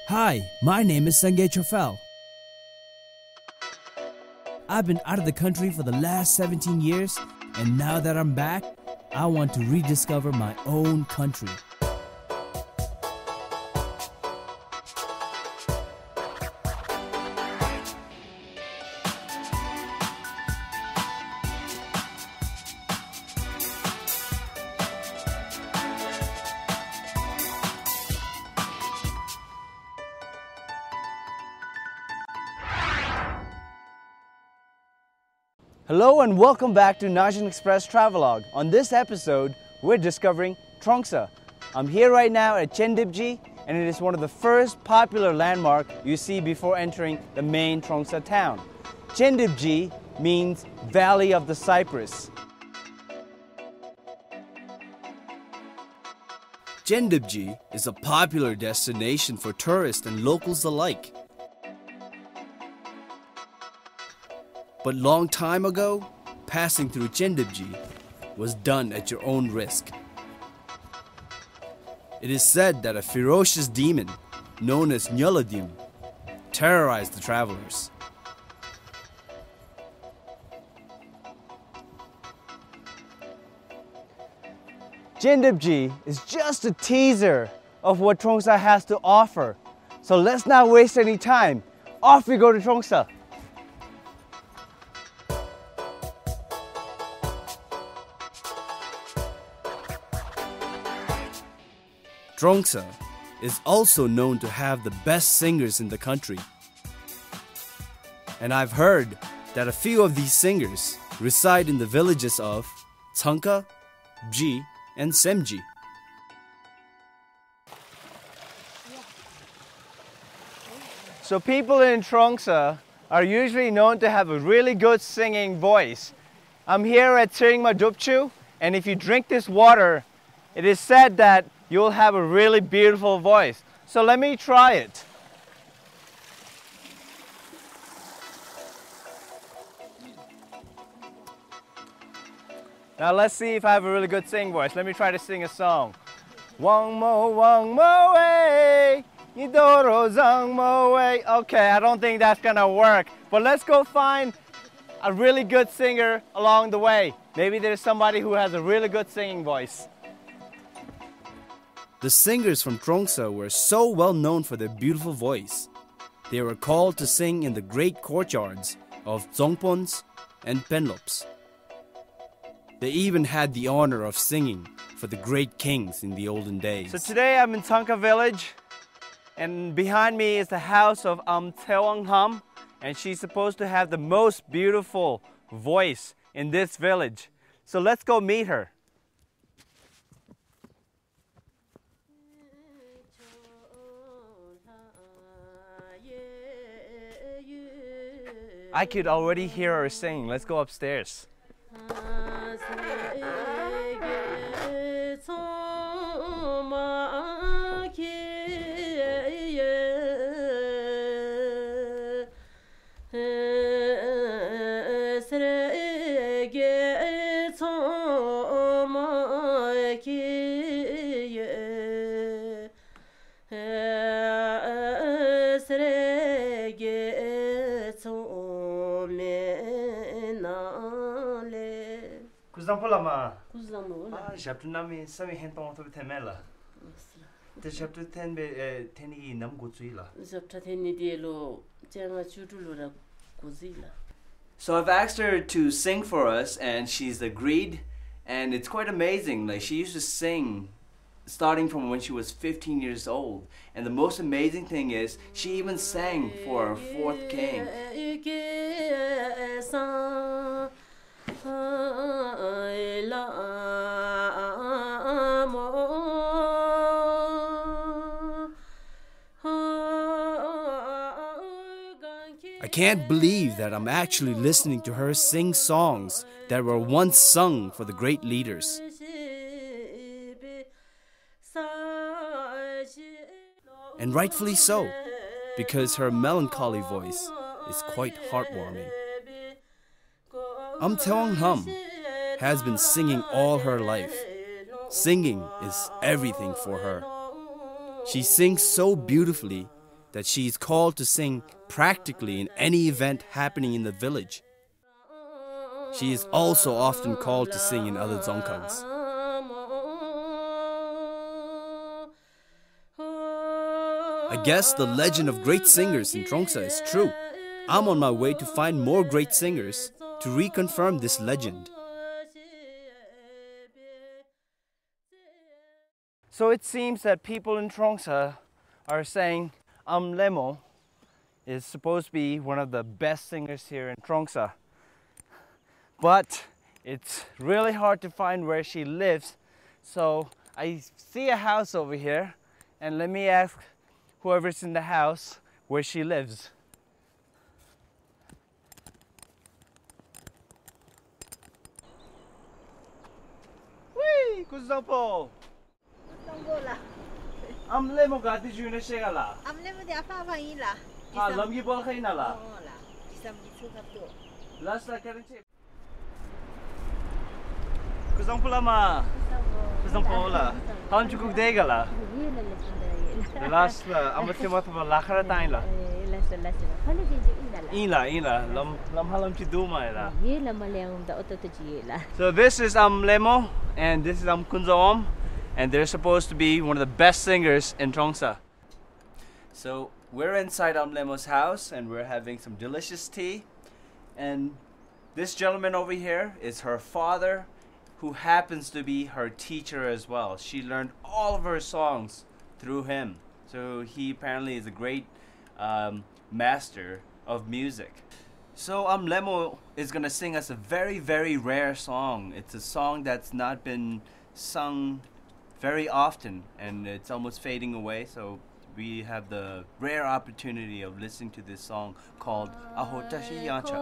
Hi, my name is Sangye Choiphel. I've been out of the country for the last 17 years, and now that I'm back, I want to rediscover my own country. Hello and welcome back to NAZHOEN Express Travelogue. On this episode, we're discovering Trongsa. I'm here right now at Chendipji, and it is one of the first popular landmarks you see before entering the main Trongsa town. Chendipji means Valley of the Cypress. Chendipji is a popular destination for tourists and locals alike. But long time ago, passing through Chendipji was done at your own risk. It is said that a ferocious demon known as Nyaladim terrorized the travelers. Chendipji is just a teaser of what Trongsa has to offer. So let's not waste any time. Off we go to Trongsa. Trongsa is also known to have the best singers in the country. And I've heard that a few of these singers reside in the villages of Trongsa, Ji, and Semji. So people in Trongsa are usually known to have a really good singing voice. I'm here at Tshering, and if you drink this water, it is said that you'll have a really beautiful voice. So let me try it. Now let's see if I have a really good singing voice. Let me try to sing a song. Wang mo way, idoro zang mo way. Okay, I don't think that's gonna work, but let's go find a really good singer along the way. Maybe there's somebody who has a really good singing voice. The singers from Trongsa were so well known for their beautiful voice. They were called to sing in the great courtyards of Dzongpons and Penlops. They even had the honor of singing for the great kings in the olden days. So today I'm in Tongka village, and behind me is the house of Lham, and she's supposed to have the most beautiful voice in this village. So let's go meet her. I could already hear her sing. Let's go upstairs. Chapter nami sami hentong to temela. The chapter 10 be teni nam guzuila. Chapter 10 dielo janga chutulura guzila. So I've asked her to sing for us, and she's agreed, and it's quite amazing. Like, she used to sing starting from when she was 15 years old, and the most amazing thing is she even sang for her fourth king. I can't believe that I'm actually listening to her sing songs that were once sung for the great leaders. And rightfully so, because her melancholy voice is quite heartwarming. Lham has been singing all her life. Singing is everything for her. She sings so beautifully that she is called to sing practically in any event happening in the village. She is also often called to sing in other dzongkhags. I guess the legend of great singers in Trongsa is true. I'm on my way to find more great singers to reconfirm this legend. So it seems that people in Trongsa are saying Lemo is supposed to be one of the best singers here in Trongsa. But it's really hard to find where she lives. So I see a house over here, and let me ask whoever's in the house where she lives. Whee! Kuzapo! Lemo gati juna shega la. Lemo dia apa apa ini lah. Lham gi bol khaina la. Oh lah. Kisam itu satu. Last la karin che. Kuzangpo lama. Kuzangpo la. Han chukuk dega la. The last la amat ke mat ba lakhara tain la. Ila lam halam chi duma la. So this is Lemo and this is Kunzaom, and they're supposed to be one of the best singers in Trongsa. So we're inside Lemo's house and we're having some delicious tea, and this gentleman over here is her father, who happens to be her teacher as well. She learned all of her songs through him. So he apparently is a great master of music. So Lemo is gonna sing us a very, very rare song. It's a song that's not been sung very often, and it's almost fading away. So we have the rare opportunity of listening to this song called Ahotashi Yancha.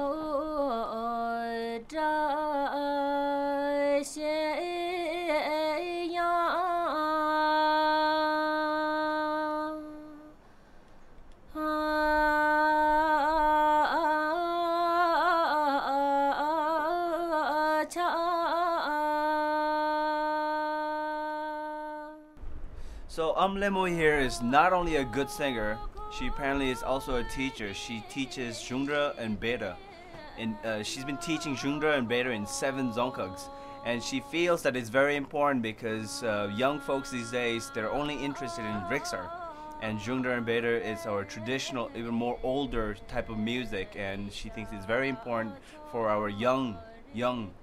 So Lemo here is not only a good singer, she apparently is also a teacher. She teaches Zhungdra and Beta. She's been teaching Zhungdra and Beta in 7 dzongkhags. And she feels that it's very important because young folks these days, they're only interested in Riksar. And Zhungdra and Beta is our traditional, even more older type of music. And she thinks it's very important for our young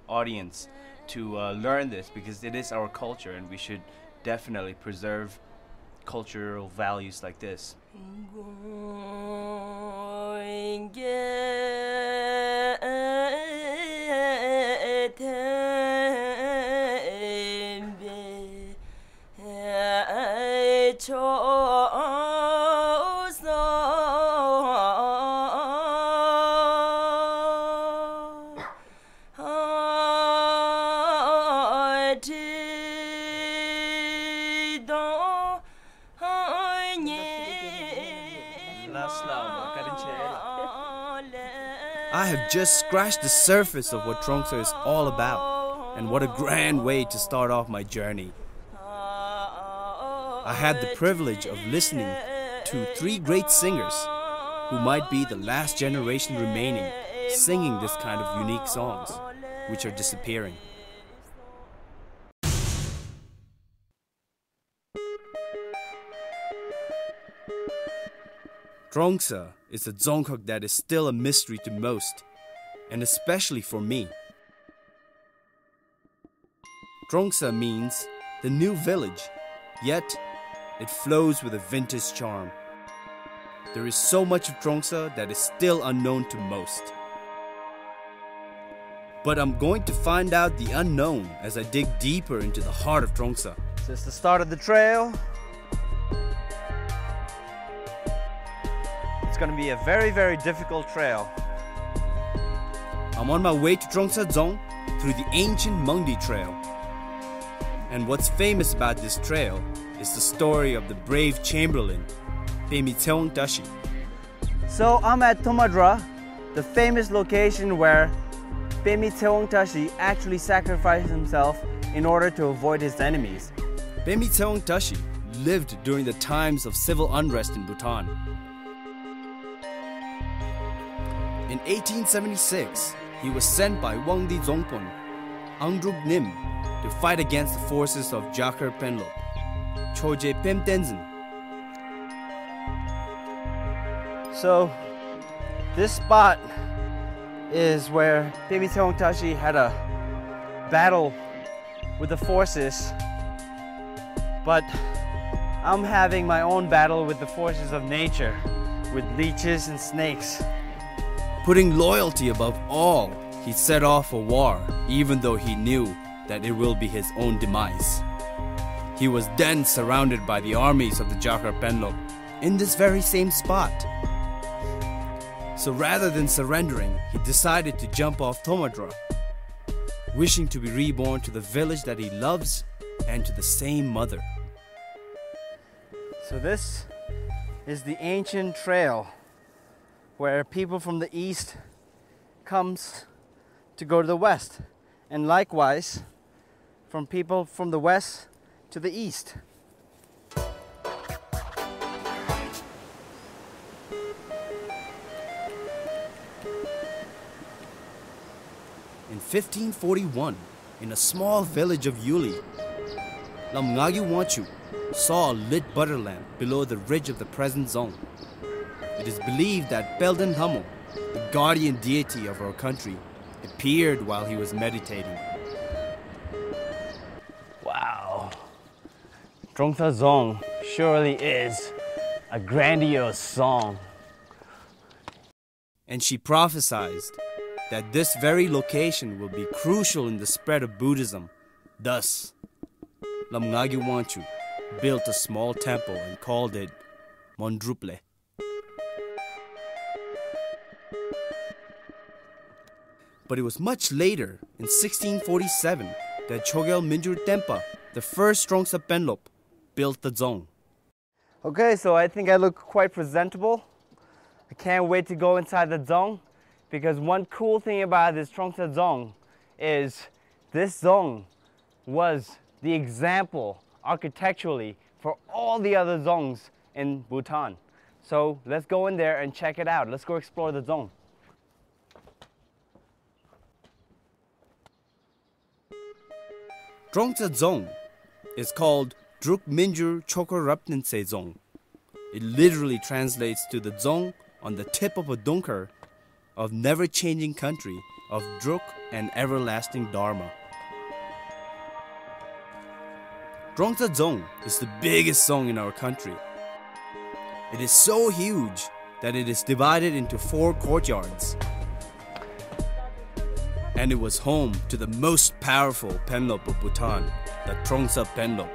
audience to learn this, because it is our culture and we should definitely preserve cultural values like this. I have just scratched the surface of what Trongsa is all about, and what a grand way to start off my journey. I had the privilege of listening to 3 great singers who might be the last generation remaining singing this kind of unique songs, which are disappearing. Trongsa is a dzongkhag that is still a mystery to most, and especially for me. Trongsa means the new village, yet it flows with a vintage charm. There is so much of Trongsa that is still unknown to most. But I'm going to find out the unknown as I dig deeper into the heart of Trongsa. So it's the start of the trail. It's going to be a very, very difficult trail. I'm on my way to Trongsa Dzong through the ancient Mungdi Trail. And what's famous about this trail is the story of the brave chamberlain, Pemi Tseong Tashi. So I'm at Tomadra, the famous location where Pemi Tseong Tashi actually sacrificed himself in order to avoid his enemies. Pemi Tseong Tashi lived during the times of civil unrest in Bhutan. In 1876, he was sent by Wang Di Zongpon, Angdruk Nim, to fight against the forces of Jakar Penlop, Choje Pem Tenzin. So, this spot is where Baby Tashi had a battle with the forces, but I'm having my own battle with the forces of nature, with leeches and snakes. Putting loyalty above all, he set off for war, even though he knew that it will be his own demise. He was then surrounded by the armies of the Jakar Penlop in this very same spot. So rather than surrendering, he decided to jump off Tomadra, wishing to be reborn to the village that he loves and to the same mother. So this is the ancient trail where people from the east comes to go to the west, and likewise from people from the west to the east. In 1541, in a small village of Yuli, Lham saw a lit butter lamp below the ridge of the present zone. It is believed that Pelden Hamo, the guardian deity of our country, appeared while he was meditating. Wow, Trongsa Zong surely is a grandiose song. And she prophesied that this very location will be crucial in the spread of Buddhism. Thus, Lham built a small temple and called it Mondruple. But it was much later, in 1647, that Chogyal Minjur Tempa, the first Trongsa Penlop, built the Dzong. Okay, so I think I look quite presentable. I can't wait to go inside the Dzong, because one cool thing about this Trongsa Dzong is this Dzong was the example architecturally for all the other Dzongs in Bhutan. So let's go in there and check it out. Let's go explore the Dzong. Trongsa Dzong is called Druk Minjur Chokorapnense Dzong. It literally translates to the Dzong on the tip of a dunkar of never-changing country of Druk and everlasting Dharma. Trongsa Dzong is the biggest Dzong in our country. It is so huge that it is divided into 4 courtyards. And it was home to the most powerful Penlop of Bhutan, the Trongsa Penlop.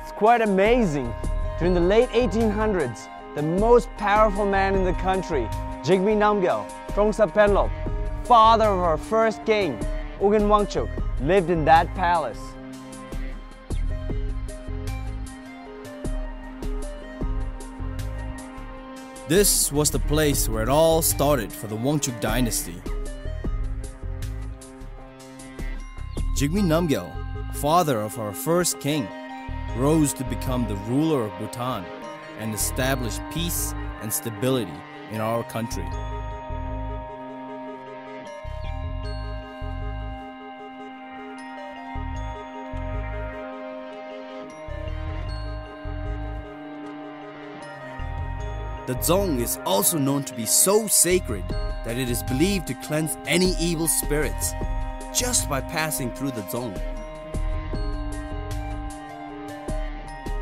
It's quite amazing. During the late 1800s, the most powerful man in the country, Jigme Namgyal, Trongsa Penlop, father of our first king, Ugen Wangchuk, lived in that palace. This was the place where it all started for the Wangchuk dynasty. Jigme Namgyal, father of our first king, rose to become the ruler of Bhutan and establish peace and stability in our country. The Dzong is also known to be so sacred that it is believed to cleanse any evil spirits just by passing through the Dzong.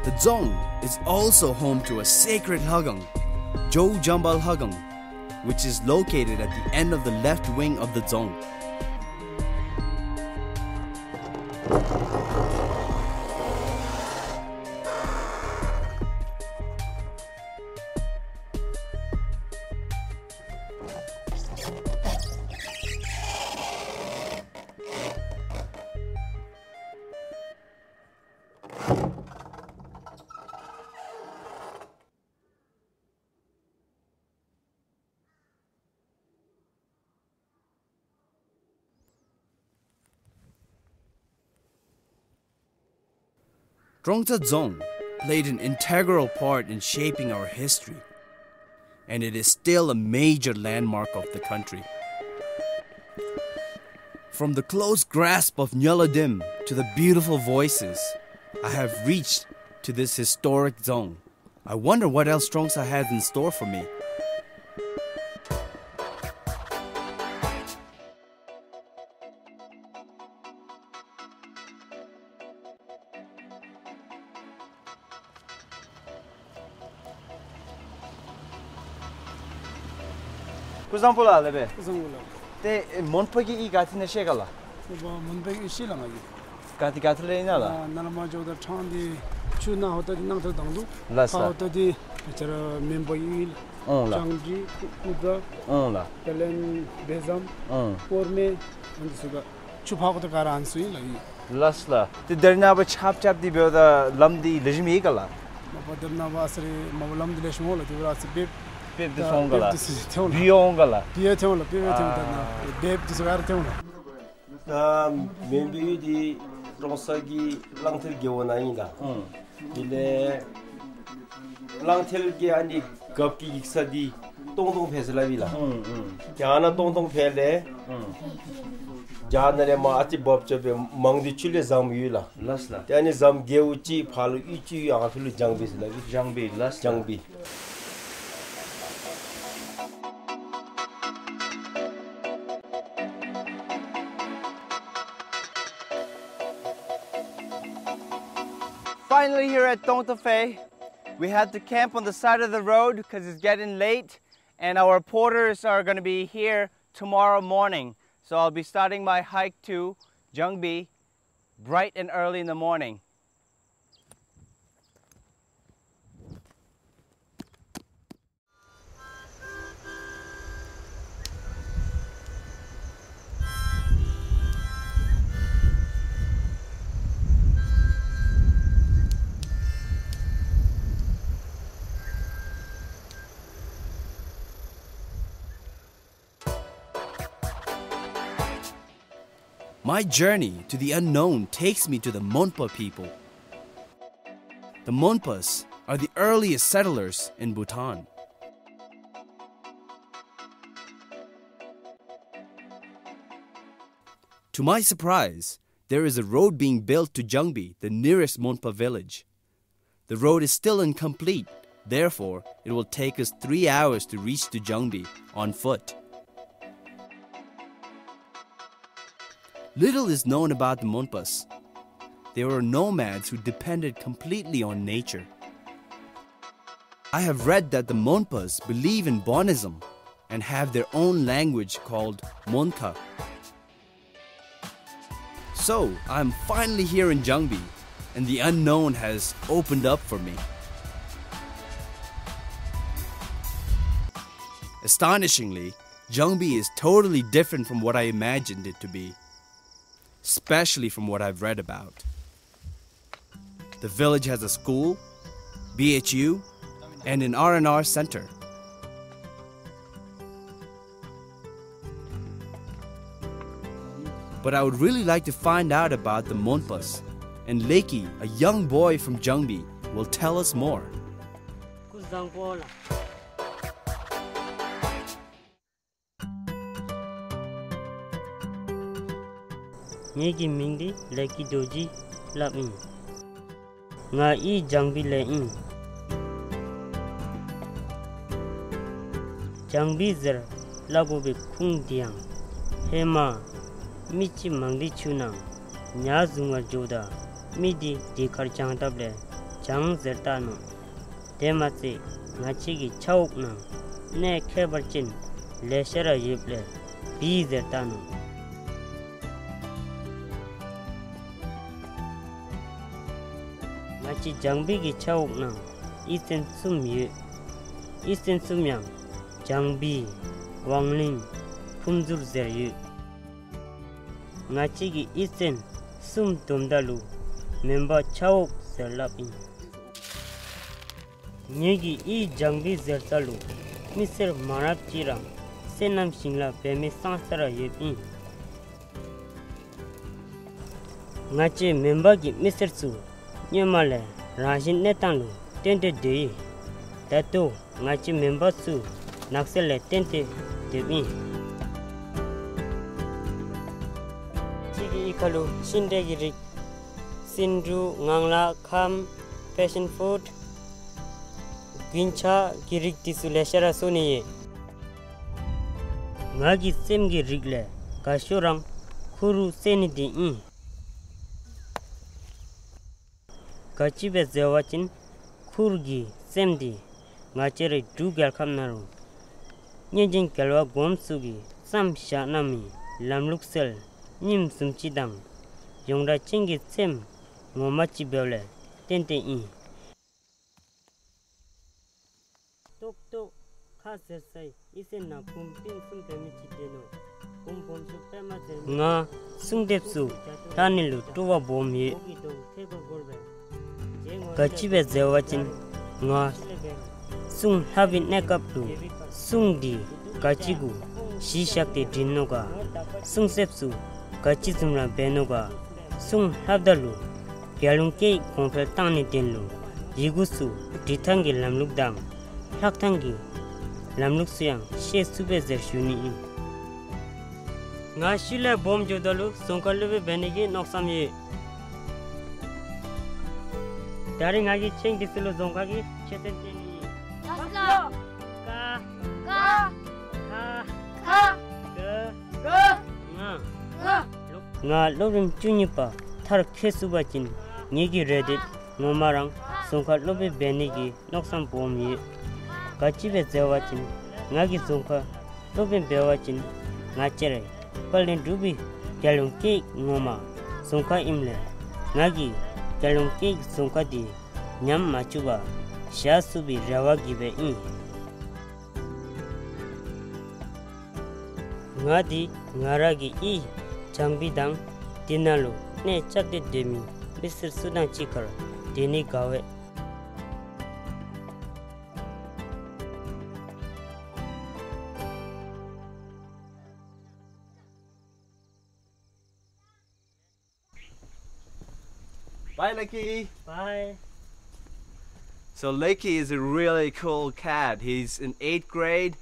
The Dzong is also home to a sacred Hagang, Jo Jambal Hagang, which is located at the end of the left wing of the Dzong. Trongsa Dzong played an integral part in shaping our history, and it is still a major landmark of the country. From the close grasp of Nyaladim to the beautiful voices, I have reached to this historic zone. I wonder what else Trongsa has in store for me. Kuzampula lebe. Kuzampula. Te monpagi I gati na shegala. Monpagi shila magi. Gati gati le ina la. Nalama joda chandi chuna hota di nang tangdu. Lasa. Hota di chara membai la. Changji kuda. La. Kalen bezam. Porme andisuga chupha ko ta kara ansui lagi. Lasla. Te derna ba chap chap di be da lamdi lejmi kala. Ma derna ba asri mawlam di leshmo la tibra asbi Beb de songala. Biongala. Biotela, biotela. Beb de sugar tela. Maybe the Tronsagi Langtel Gionainda. Ile Langtel Giani Gopki Sadi Tongtong Pesla Villa. Jana Tongtong Pele Jana Mati Bob among the Chile Zamula. Lasla. Then is Zam Geuchi, Palu Ichi, Arthur Jangbis, Jangbi, Las Jangbi. Finally here at Thaye, we had to camp on the side of the road because it's getting late and our porters are going to be here tomorrow morning. So I'll be starting my hike to Jangbi bright and early in the morning. My journey to the unknown takes me to the Monpa people. The Monpas are the earliest settlers in Bhutan. To my surprise, there is a road being built to Jangbi, the nearest Monpa village. The road is still incomplete, therefore it will take us 3 hours to reach to Jangbi on foot. Little is known about the Monpas. They were nomads who depended completely on nature. I have read that the Monpas believe in Bonism and have their own language called Monka. So, I'm finally here in Jangbi, and the unknown has opened up for me. Astonishingly, Jangbi is totally different from what I imagined it to be, especially from what I've read about. The village has a school, BHU, and an R&R center. But I would really like to find out about the Monpas, and Leki, a young boy from Jangbi, will tell us more. Nyegi mingdi Leki doji Lham nga I Jangbi lein Jangbi zer lago be khung diang hema michi mangdi chuna nya zunga joda midi dikar chang table jang zerta no dematse ngachi gi chauk na ne khebar chin leshara yeble bi zerta no ngachi Jangbi gi chauk na iten sumye iten sumyang Jangbi wangling phumjur zerye ngachi gi isen sum domdalu memba chauk serlapin nyegi I Jangbi zertalu miser marap chirang senam singla peme sansara yepin ngachi memba gi miser su nyemale rajin netanlu tente de Tato ngachi member su naksele tente debi. Chigi ikalu sindegi Sindru ngangla kham passion food gincha girik tisuleshara soniye. Ngagi semgi rigle kashurang khuru senidi in. Kachibe zewachin khurgi semdi ngachere dugal khamnaru. Nyejin kalwa gomsugi sam shanami lamluksel nim sumchidang yongda chingi sem ngomachi bele tente in. Tok khasesai isen na kumpin sumtemichi deno kumpon supemate nga sungdepsu tanilu tuwa bomye kachibe zewachin nga sung havin nekaptu sungdi kachigu shishakte dinoga sungsepsu kachizumra benoga sung havdalu gyalungke konfel tangni tenlu yigusu dithangi lamlukdam laktangi lamluksuyang she sube zershuni nga shile bom jodalu songkalube benegi noksamye dari ngagi cheng disulu zongkagi chetenteni ka nga lobim chunipa thar khesubachin ngegi redit ngomarang songkal lobe benegi noksam bomye kachibe zewachin ngagi songka lobe bewachin ngachere palin dubi jalung ke ngoma songka imle ngagi jalung ke songka di nyam machuba shasubi rawa gibe in ngadi ngaragi I changbidang dinalo ne chakde demi bisir sudang chikar dini gawe Bye, Lakey. bye. So Lakey is a really cool cat. He's in 8th grade.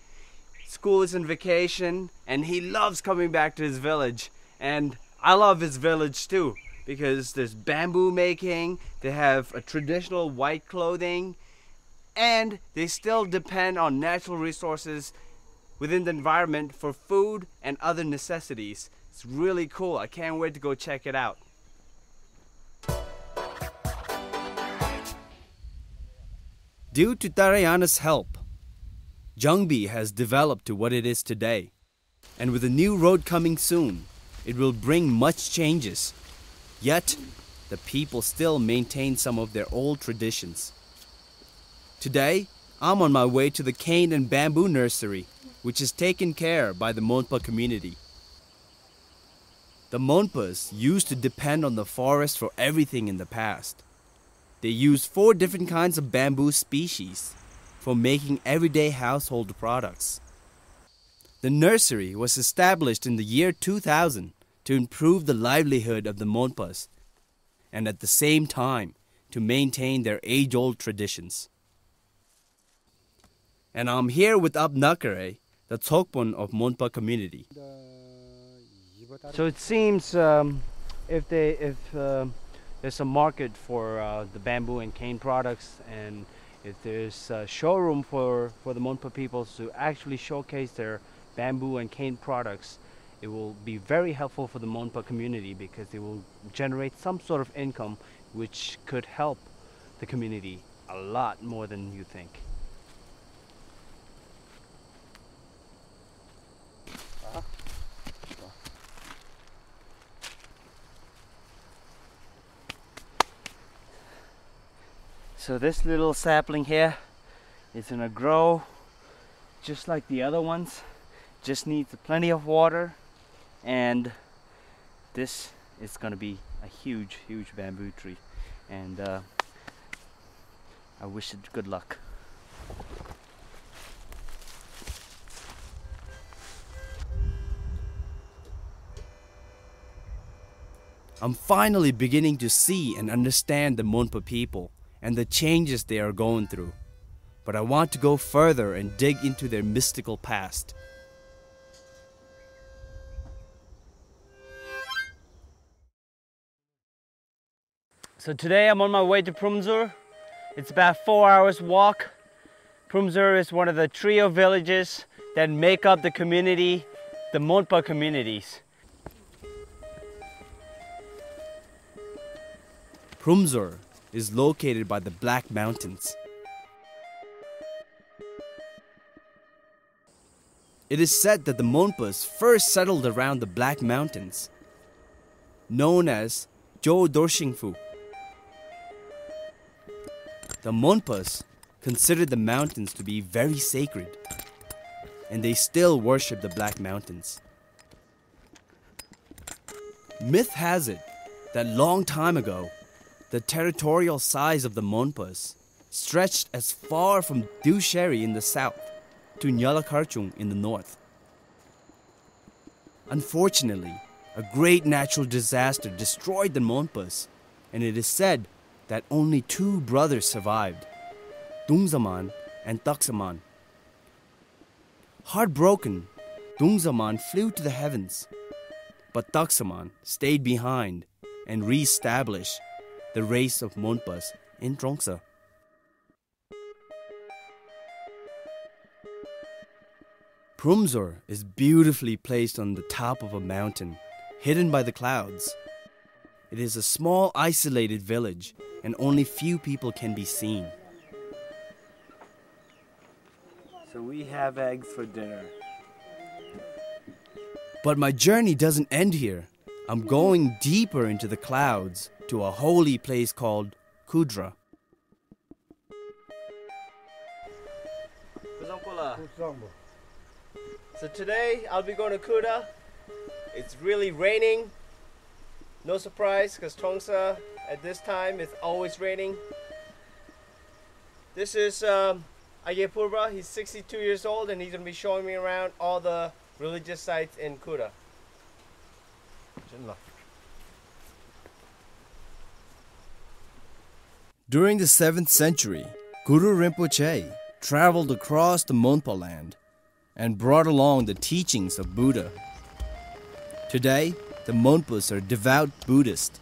School is in vacation, and he loves coming back to his village. And I love his village too, because there's bamboo making, they have a traditional white clothing, and they still depend on natural resources within the environment for food and other necessities. It's really cool. I can't wait to go check it out. Due to Tarayaana's help, Jangbi has developed to what it is today. And with a new road coming soon, it will bring much changes. Yet, the people still maintain some of their old traditions. Today, I'm on my way to the cane and bamboo nursery, which is taken care by the Monpa community. The Monpas used to depend on the forest for everything in the past. They used 4 different kinds of bamboo species for making everyday household products. The nursery was established in the year 2000 to improve the livelihood of the Monpas and at the same time to maintain their age-old traditions. And I'm here with Abnakare, the Tsokpon of Monpa community. So it seems if there's a market for the bamboo and cane products, and if there's a showroom for the Monpa people to actually showcase their bamboo and cane products, it will be very helpful for the Monpa community because it will generate some sort of income which could help the community a lot more than you think. So this little sapling here is gonna grow just like the other ones, just needs plenty of water, and this is gonna be a huge bamboo tree, and I wish it good luck. I'm finally beginning to see and understand the Monpa people and the changes they are going through. but I want to go further and dig into their mystical past. So today I'm on my way to Phuntsho. It's about 4 hours walk. Phuntsho is one of the trio villages that make up the community, the Monpa communities. Phuntsho is located by the Black Mountains. It is said that the Monpas first settled around the Black Mountains, known as Jo Dorshingfu. The Monpas considered the mountains to be very sacred, and they still worship the Black Mountains. Myth has it that long time ago, the territorial size of the Monpas stretched as far from Tshering in the south to Nyalakarchung in the north. Unfortunately, a great natural disaster destroyed the Monpas, and it is said that only 2 brothers survived, Tungzaman and Taksaman. Heartbroken, Tungzaman flew to the heavens, but Taksaman stayed behind and re-established the race of Monpas in Trongsa. Phuntsho is beautifully placed on the top of a mountain, hidden by the clouds. It is a small, isolated village, and only few people can be seen. So we have eggs for dinner. But my journey doesn't end here. I'm going deeper into the clouds to a holy place called Kudra. So today I'll be going to Kuda. It's really raining. No surprise, because Trongsa at this time it's always raining. This is Aye Purba. He's 62 years old and he's going to be showing me around all the religious sites in Kuda. During the 7th century, Guru Rinpoche traveled across the Monpa land and brought along the teachings of Buddha. Today, the Monpas are devout Buddhists.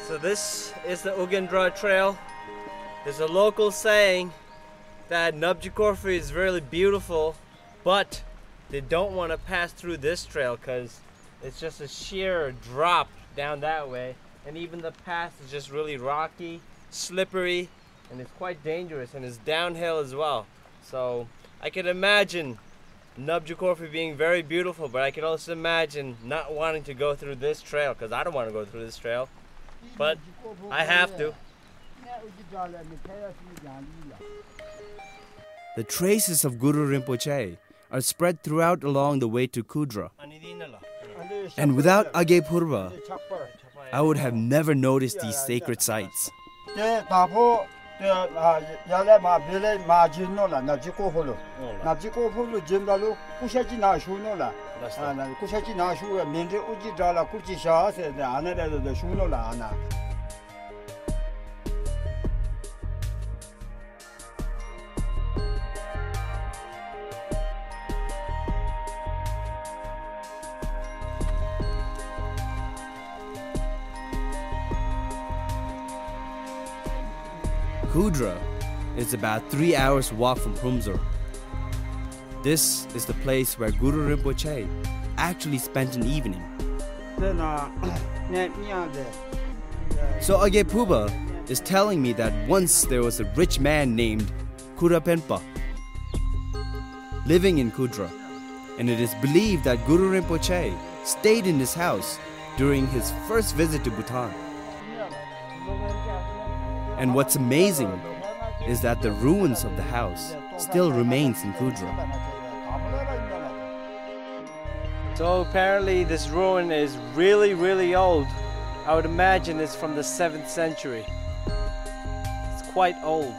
So this is the Ugendra Trail. There's a local saying that Nabji Korfu is really beautiful, but they don't want to pass through this trail because it's just a sheer drop down that way, and even the path is just really rocky, slippery, and it's quite dangerous, and it's downhill as well. So I can imagine Nabji Korfu being very beautiful, but I can also imagine not wanting to go through this trail because I don't want to go through this trail, but I have to. The traces of Guru Rinpoche are spread throughout along the way to Kudra. And without Aye Purba, I would have never noticed these sacred sites. Kudra is about 3 hours walk from Phuntsho. This is the place where Guru Rinpoche actually spent an evening. So Aye Purba is telling me that once there was a rich man named Kurapenpa living in Kudra, and it is believed that Guru Rinpoche stayed in his house during his first visit to Bhutan. And what's amazing is that the ruins of the house still remains in Kudra. So apparently this ruin is really, really old. I would imagine it's from the 7th century. It's quite old.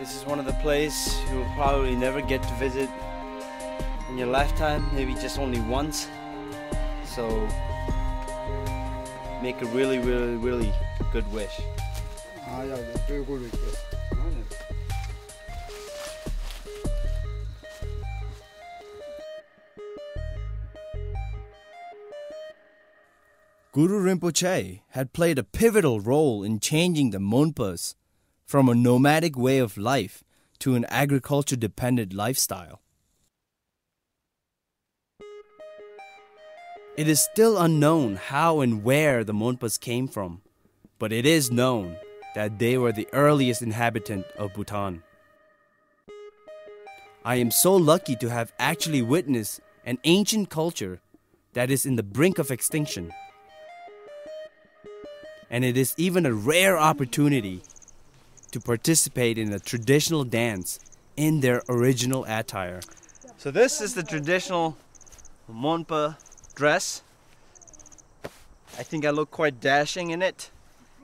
This is one of the places you will probably never get to visit in your lifetime, maybe just only once. So make a really, really, really good wish. Guru Rinpoche had played a pivotal role in changing the Monpas from a nomadic way of life to an agriculture-dependent lifestyle. It is still unknown how and where the Monpas came from, but it is known that they were the earliest inhabitant of Bhutan. I am so lucky to have actually witnessed an ancient culture that is in the brink of extinction. And it is even a rare opportunity to participate in a traditional dance in their original attire. So this is the traditional Monpa dress. I think I look quite dashing in it,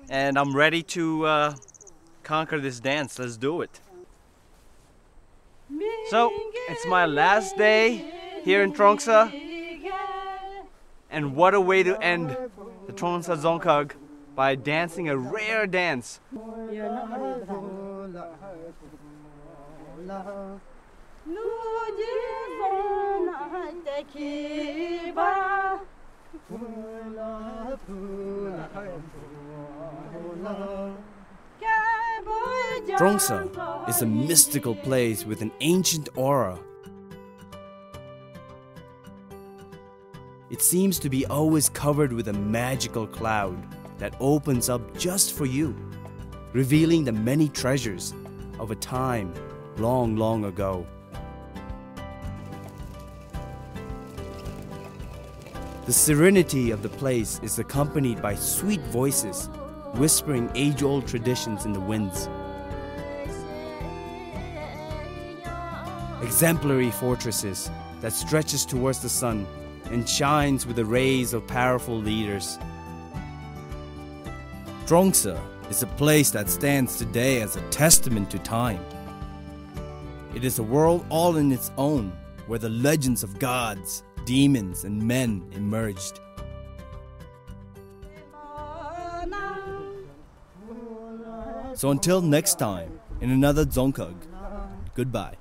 and I'm ready to conquer this dance. Let's do it. So it's my last day here in Trongsa, and what a way to end the Trongsa Dzongkhag by dancing a rare dance. Trongsa is a mystical place with an ancient aura. It seems to be always covered with a magical cloud that opens up just for you, revealing the many treasures of a time long, long ago. The serenity of the place is accompanied by sweet voices, whispering age-old traditions in the winds. Exemplary fortresses that stretches towards the sun and shines with the rays of powerful leaders. Trongsa is a place that stands today as a testament to time. It is a world all in its own, where the legends of gods, demons, and men emerged. So until next time, in another Dzongkhag, goodbye.